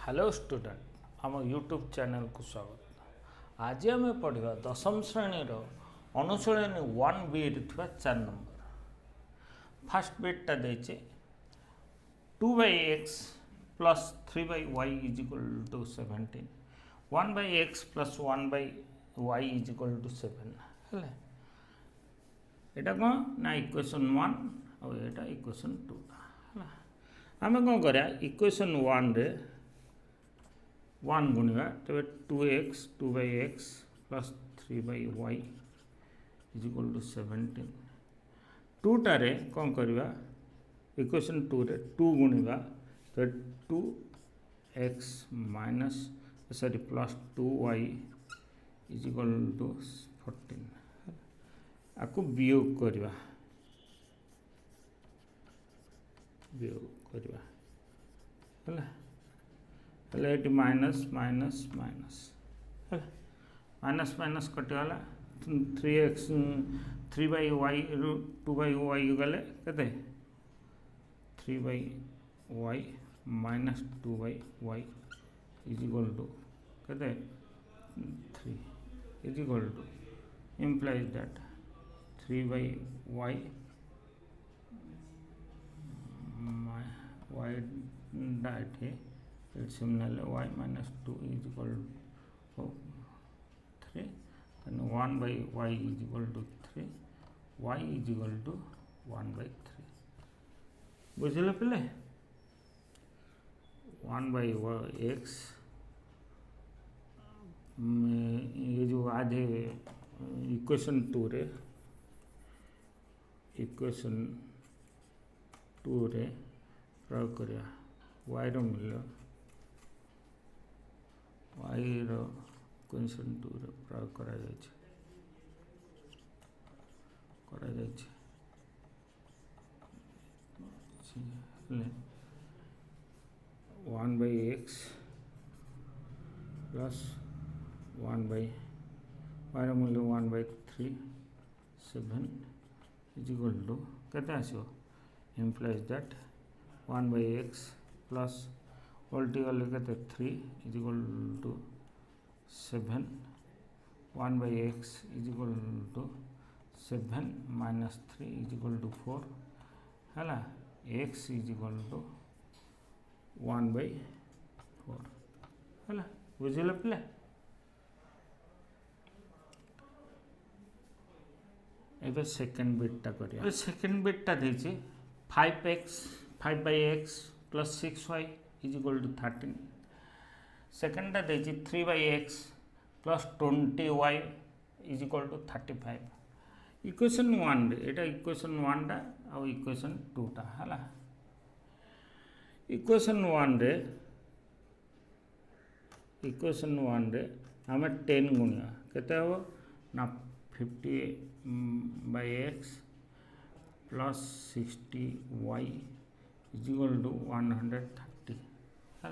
Hello student आम YouTube channel को स्वागत। आज आम पढ़ा दशम श्रेणी अनुशीलनी 1B रे 4 नंबर फास्ट बिटा देचे 2/x plus 3/y is equal to 17 1/x plus 1/y is equal to 7 है। एटा कौन ना इक्वेशन 1 और एटा इक्वेशन 2 है। आम कौन करा इक्वेशन 1 रे 1 गुणिया तब 2x 2/x plus 3/y is equal to 17 2 टारे कौन करवा इक्वेशन 2 रे 2 गुणिया तो 2x minus sorry plus 2y is equal to 14 आपको वियोग करवा है माइनस माइनस माइनस है माइनस माइनस कटिगला 3x 3/y रु 2/y गले के 3/y minus 2/y is equal to के 3 is equal to implies that 3/y y that है similarly y minus 2 is equal to 3 then 1/y is equal to 3 y is equal to 1/3 बुझल पे 1/x ये जो आधे equation 2 रे प्रयोग करिया y रो मिल y रो इक्वेशन 2 रे प्रयोग करा जाय छै 1/x प्लस 1/y रो मूल्य 1/3 7 इज इक्वल टू केते आसो implies that 1/x प्लस उल्टी गले के 3 is equal to 7 1/x is equal to 7 minus 3 is equal to 4 है x इज इक्वल टू 1/4 है बुझल पे एबे सेकंड बिटटा करिया सेकंड बिटटा देछि 5/x plus 6y is equal to 13 सेकंडटा देछि 3/x plus 20y is equal to 35 equation 1 रे एटा इक्वेशन 1 टा और इक्वेशन 2 टा हला इक्वेशन 1 रे हमें 10 गुणिया केते हो ना 50/x plus 60y is equal to 130 है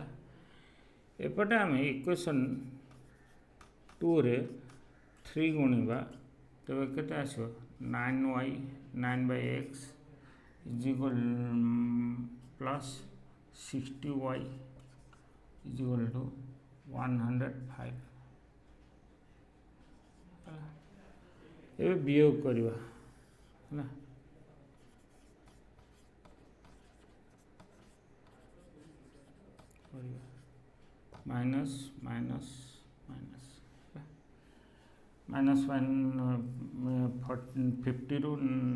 एपटे आम इक्वेशन 2 रे 3 गुणिबा तब केते आसो 9y 9/x is equal plus 60y is equal to 105 ये वियोग करवा है माइनस माइनस माइनस माइनस 50 रु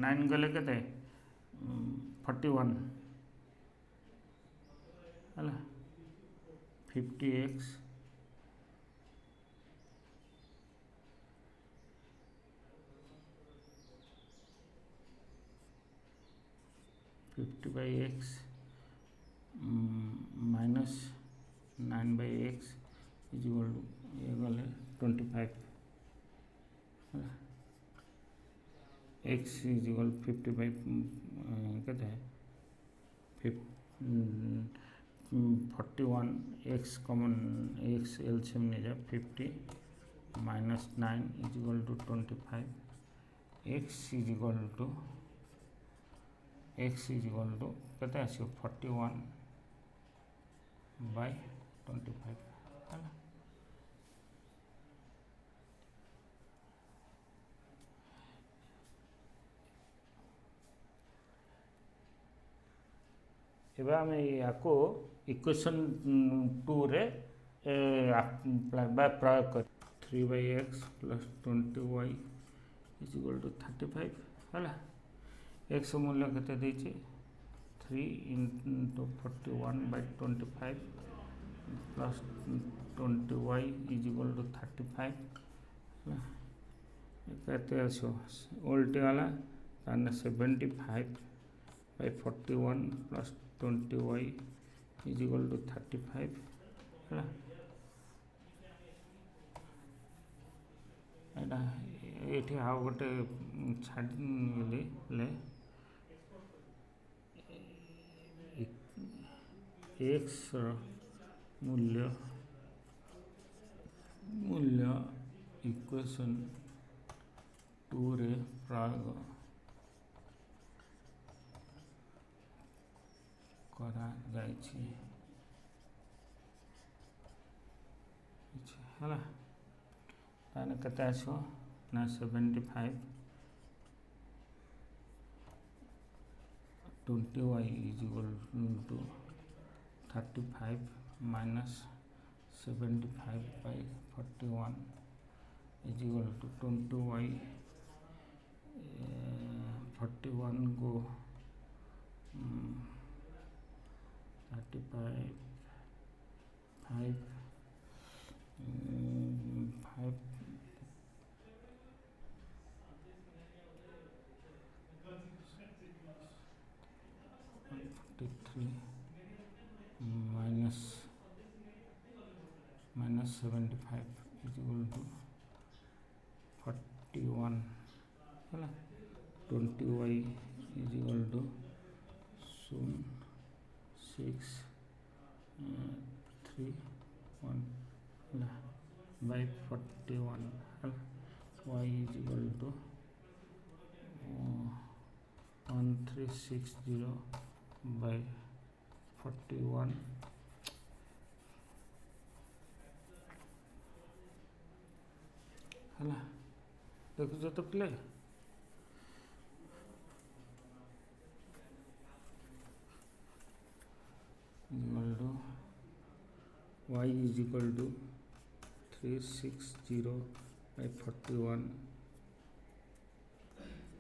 9 गले के 41 है 50x 50/x minus 9/x is equal to ये गले 25 x इज इक्वल 55 कहते हैं 41 x कॉमन x एलसीएम नहीं जा 50 minus 9 is equal to 25 x is equal to x is equal to कहते हैं 41/25 25 है। एवं आम या इक्वेशन 2 रे प्रयोग कर 3/x + 20y = 35 है। x मूल्य केते देछि 3 × 41/25 + 20y = 35 केते आसो उल्टी वाला ताने 75/41 + 20y = 35 है। ये आउ गोटे छाड़ी x मूल्य इक्वेशन 2 रे प्रयोग करा जाइछि है। ताने केते आसो ना 75 20y = 35 - 75/41 = 20y 41 को 35 5 43 minus 75 = 41 है। 20y = 0.631 by 41 है। y = 1360 by 41 है। देखो तो प्ले y = 360 by 41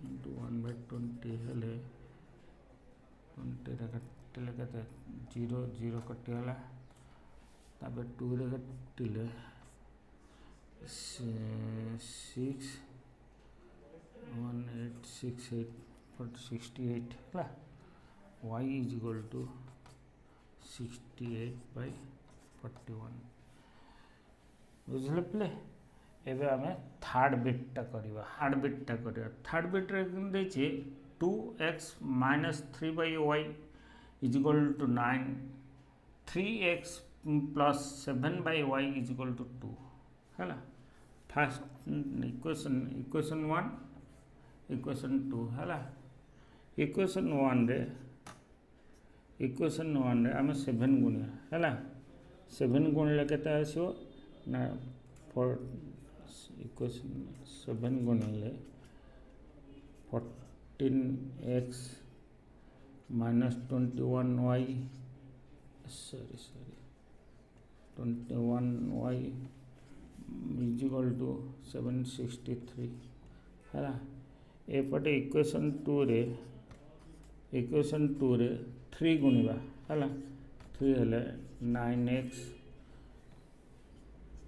into 1/20 हेले 20 कटिले केते 0 0 कटिगला तापर 2 रे कटिले 61868 68 है। y = 68/41 बुझले प्ले। एबे आमे थर्ड बिटटा करिवा थर्ड बिट रे देछि 2x - 3/y = 9 3x + 7/y = 2 है। फर्स्ट इक्वेशन 1 इक्वेशन 2 है। इक्वेशन 1 रे आम 7 गुणिया है। 7 गुणिले केते आसो ना इक्वेशन 7 गुणिले 14x - 21y 21y = 763 है। एपटे इक्वेशन 2 रे 3 गुणिबा है। 3 हेले 9x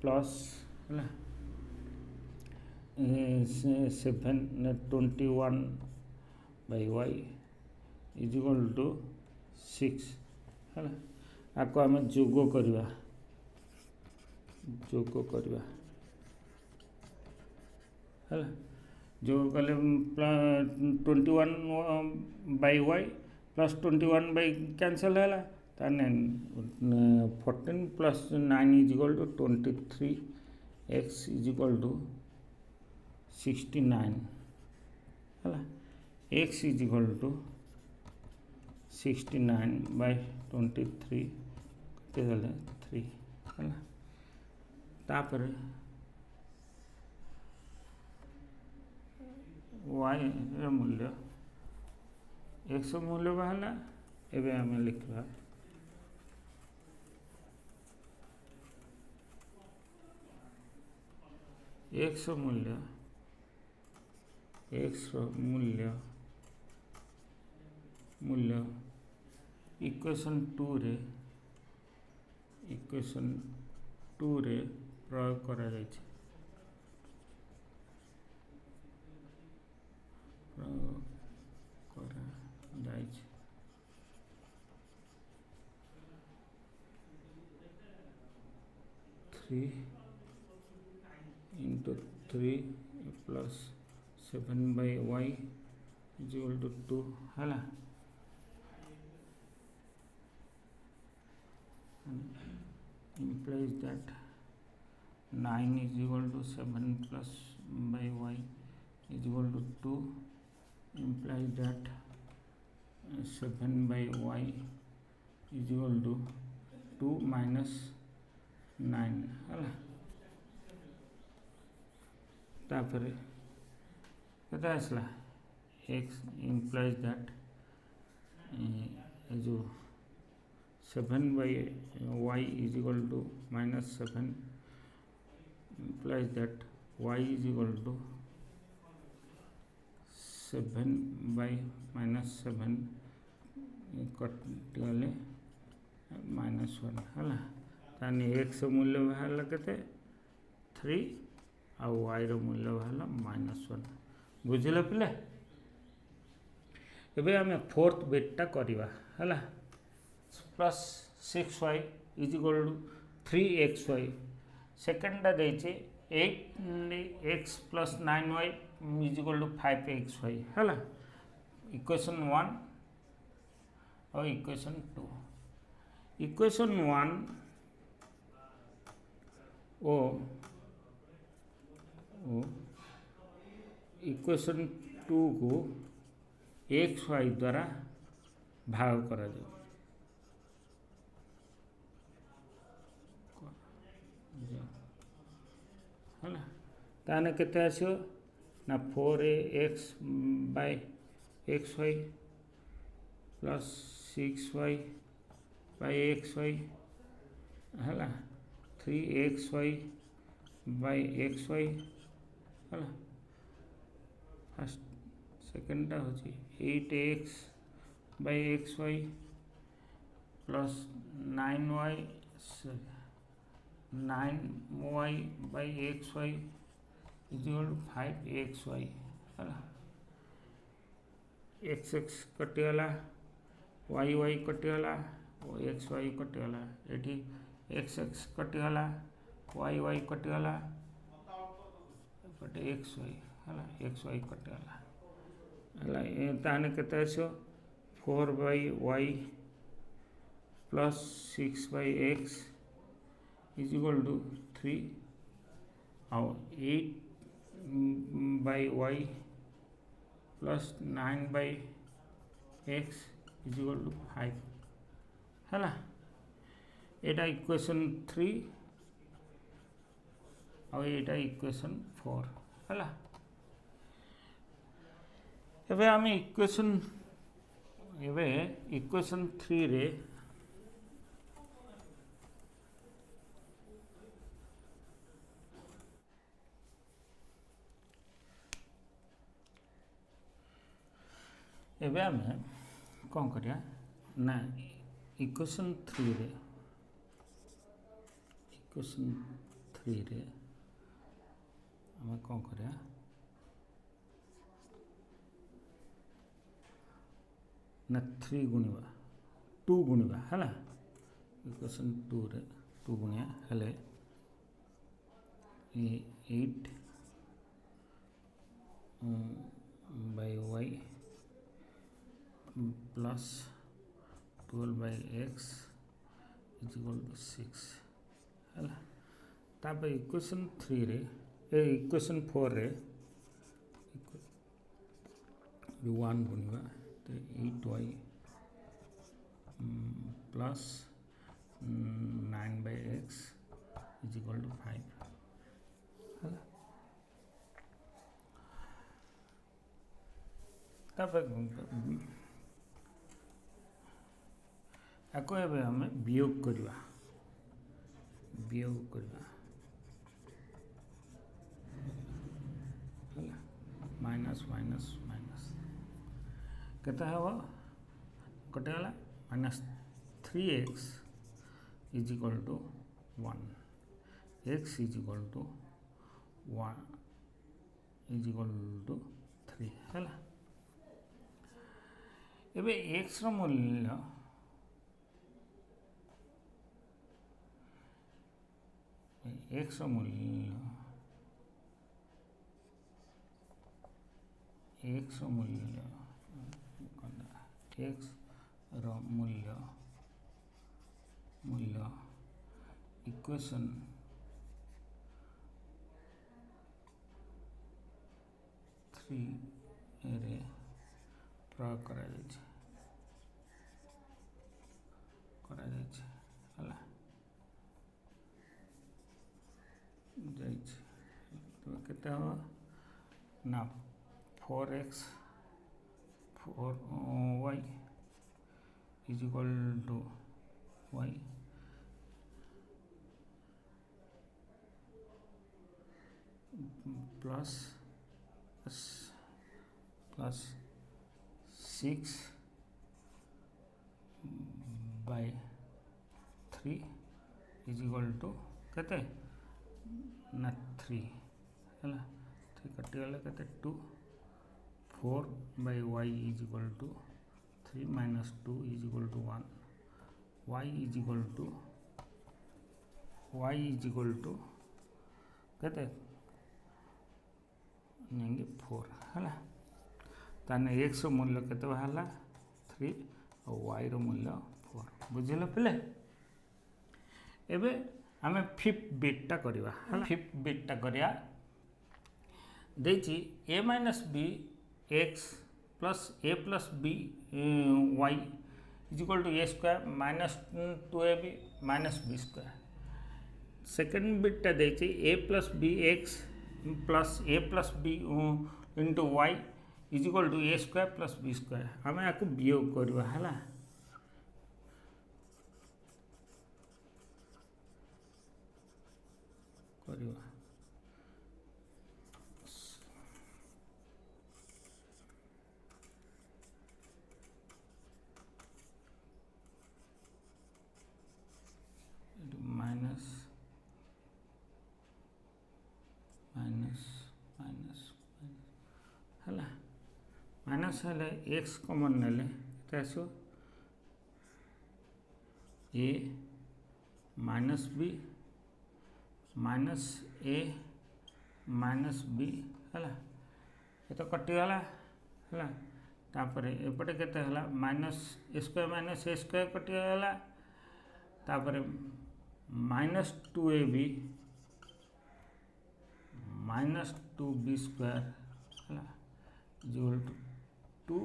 प्लस है 721/y = 6 है। आपको आम जोग करवा है। जोग कले 21/y + 21 कैंसल है। 14 + 9 = 23 x = 69 है। x = 69/23 3 है तापर वाई मूल्य एक्स मूल्य बाहर एवं आम लिखा एक्स मूल्य मूल्य इक्वेशन 2 रे प्रयोग करा जायछि three into 3 plus 7/y is equal to 2 है implies that 9 is equal to 7 plus by y is equal to 2 implies that 7 by y is equal to 2 minus 9 है तापर केता आसला x implies that जो 7 by y is equal to minus 7 implies that y is equal to 7 by minus 7 कटिगले minus 1 है तानी x मूल्य बाहर के 3 आ Y मूल्य बाहर -1 बुझल पिले एबे आम फोर्थ बिटा करवा है plus 6y is equal to 3xy सेकेंडा देचे 8x plus 9y is equal to 5xy है इक्वेशन 1 और इक्वेशन 2 इक्वेशन 1 ओ इक्वेशन 2 को एक्स वाई द्वारा भाग करा जाए है ताने केते आसो ना 4x by x y plus 6y by x y है 3xy बाय एक्स वाई है फर्स्ट सेकेंडा हूँ 8x by x y plus 9y by x y is equal to 5xy है x कटिगला y कटिगला एक्स वाई कटिगला ये x कटिगला y कटिगला एपटे एक्स वाई है एक्स वाई कटिगला है ताने केते आसो 4/y plus 6/x is equal to 3 और 8/y plus 9/x is equal to 5 है एटा इक्वेशन 3 और एटा इक्वेशन 4 है एबे आम इक्वेशन 3 रे एबे आम कौन करिया ना इक्वेशन 3 रे आम कौन करिया ना 3 गुणिबा 2 गुणिबा है इक्वेशन 2 रे 2 गुणिया हेले 8 by y plus 12/x is equal to 6 है तापर इक्वेशन 3 रे इक्वेशन 4 रे 1 गुणिबा 8y plus 9/x is equal to 5 है। आपको एवं आम वियोग करवा माइनस माइनस माइनस केते हम कटिगला -3x is equal to 1 x is equal to 1 is equal to 3 है। एबे x रो मूल्य x रो मूल्य x रो मूल्य इक्वेशन थ्री रे प्रयोग करा केते हो ना 4x 4y is equal to y plus 6 by 3 is equal to केते ना 3 है। 3 कटिगला केते 2 4 by y is equal to 3 minus 2 is equal to 1 y is equal to केते 4 है। ताने x रो मूल्य केते बाहला 3 और y रो मूल्य 4 बुझिल पिले। एबे आमे फिफ्थ बिटटा करिवा है। फिफ्थ बिटटा करिया देछि a minus b x plus a plus b y is equal to a square minus 2ab minus b square. Second बिटटा देछि a plus b x plus a plus b into y is equal to a square plus b square. आम आपको वियोग करवा है। Minus minus minus है minus हेले x common नेले आसो a minus b minus a minus b है। ये तो कटिगला है। तापर एपटे केते हला माइनस ए स्क्वायर कटिगला। तापर minus 2ab minus 2b square है इक्वल टू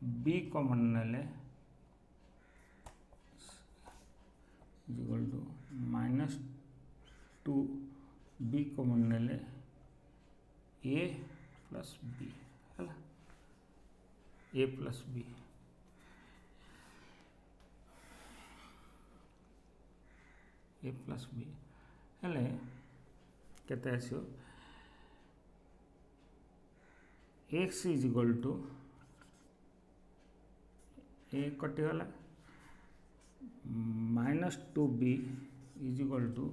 2b कॉमन नेले equal to minus 2b common नेले a प्लस b है। a plus b a plus b हेले केते आसो x is equal to a कटिगला minus 2b is equal to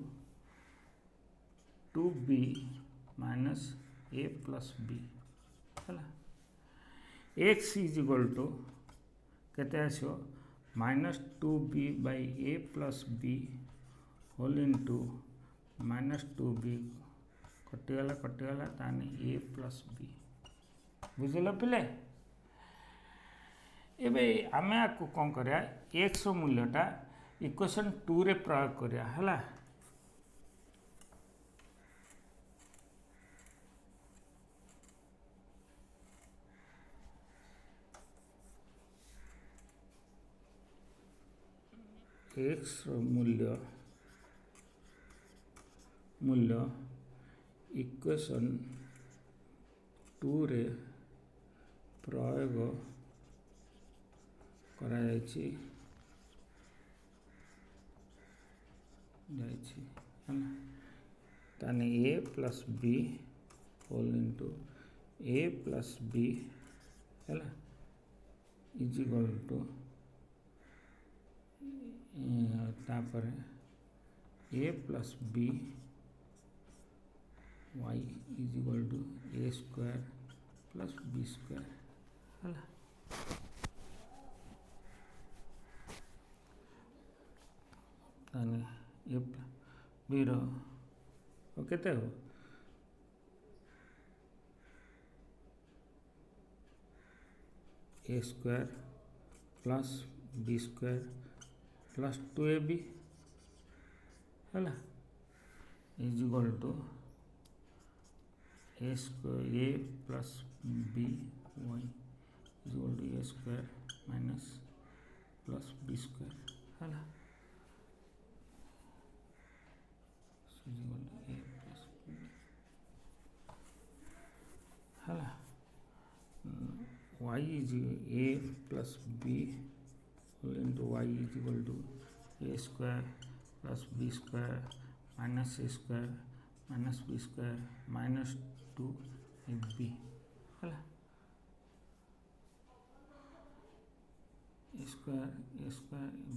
2b minus a plus b है। x is equal to केते आसो minus 2b by a plus b whole into minus 2b कटिगला ताने a plus b बुझल पिले। एबे आमे आपको कौन करिया x रो मूल्यटा इक्वेशन 2 रे प्रयोग करिया हला। x रो मूल्य मूल्य इक्वेशन 2 रे प्रयोग करा जायछि ताने a plus b whole into a plus b है इज इक्वल टू तापर a plus b y is equal to a square plus b square है ताने ए बी रो केते हो a square plus b square plus 2ab है is equal to a square a plus b y is equal to a square minus plus b square है y is a plus b into y is equal to a square plus b square minus a square minus b square minus 2ab है a square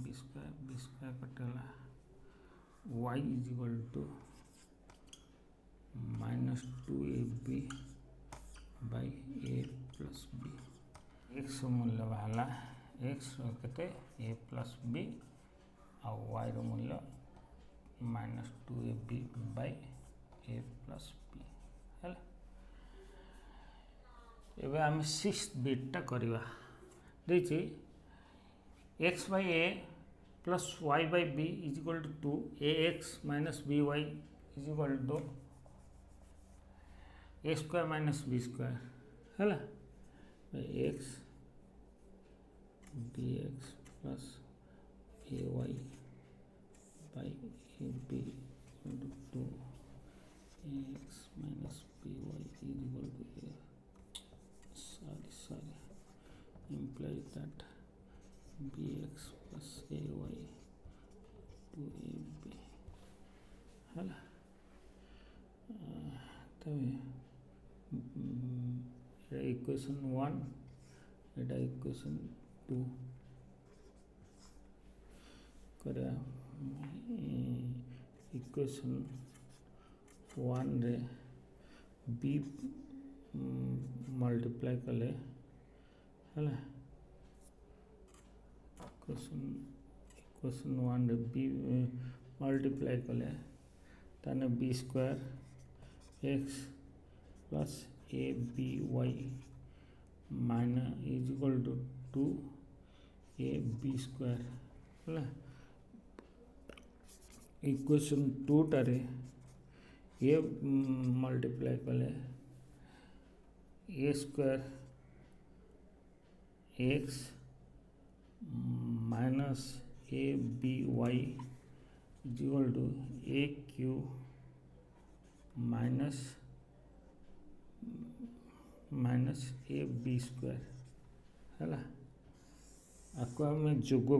b square कटेला y is equal to minus 2ab by a plus b x मूल्य बाहला x के a plus b आ y मूल्य minus 2ab by a plus b है एवं आम 6th बिटा करवा देखिए x by a plus y by b is equal to 2ax minus by is equal to a square minus b square है x dx plus ay by ab into 2ax minus by is equal to a sorry implies that bx plus ay 2ab है तभी equation 1 एटा equation 2 करा equation 1 रे b multiply कले है equation 1 रे b multiply कले ताने b square x plus a b y minus is equal to 2ab square है इक्वेशन 2 टारे ए मल्टीप्लाई कले a square x minus a b y is equal to a q minus a b square है आपको आम जोग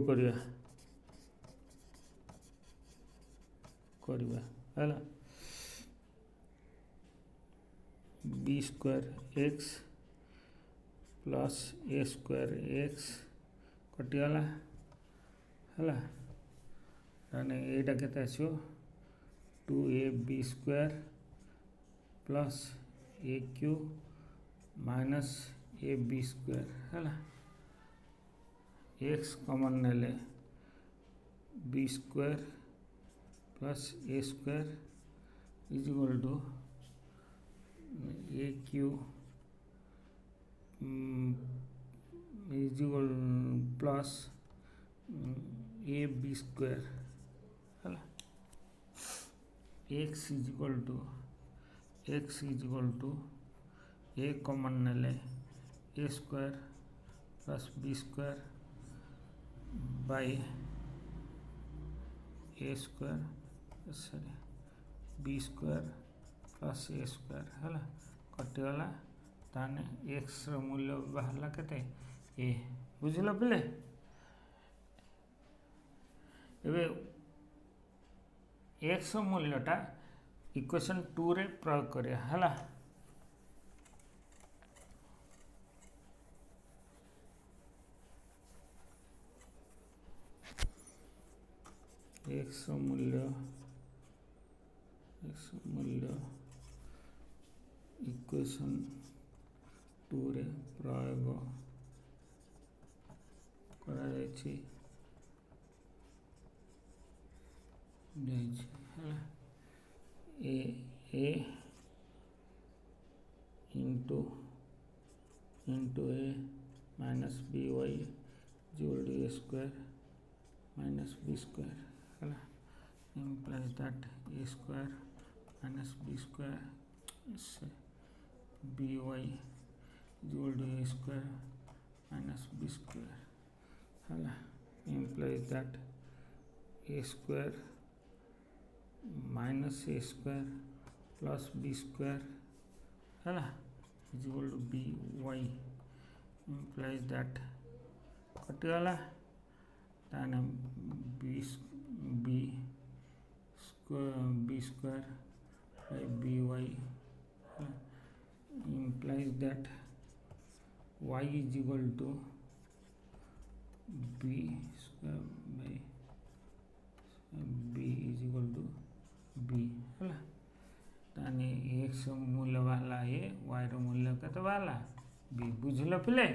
करवा है b square x plus a square x कटिगला है यहाँ के आसो 2ab square plus a q minus a b square है एक्स कॉमन नेले B square plus a square is equal to a q is equal plus a b square है x is equal to a common नेले a square plus b square by a square b square plus a square है कटिगला ताने x मूल्य बाहर के ए बुझल पिले एबे एक्स मूल्यटा इक्वेशन 2 रे प्रयोग करिया है एक्स मूल्य इक्वेशन 2 रे प्रयोग करा जायछि a into a minus b y equal to a square minus b square है implies that a square minus b square is by equal to a square minus b square है implies that a square minus a square plus b square है is equal to by implies that कटिगला ताने b square by by implies that y is equal to b square by b is equal to b है ताने x मूल्य वाला ए y रो मूल्य केते वाला b बुझल पिले।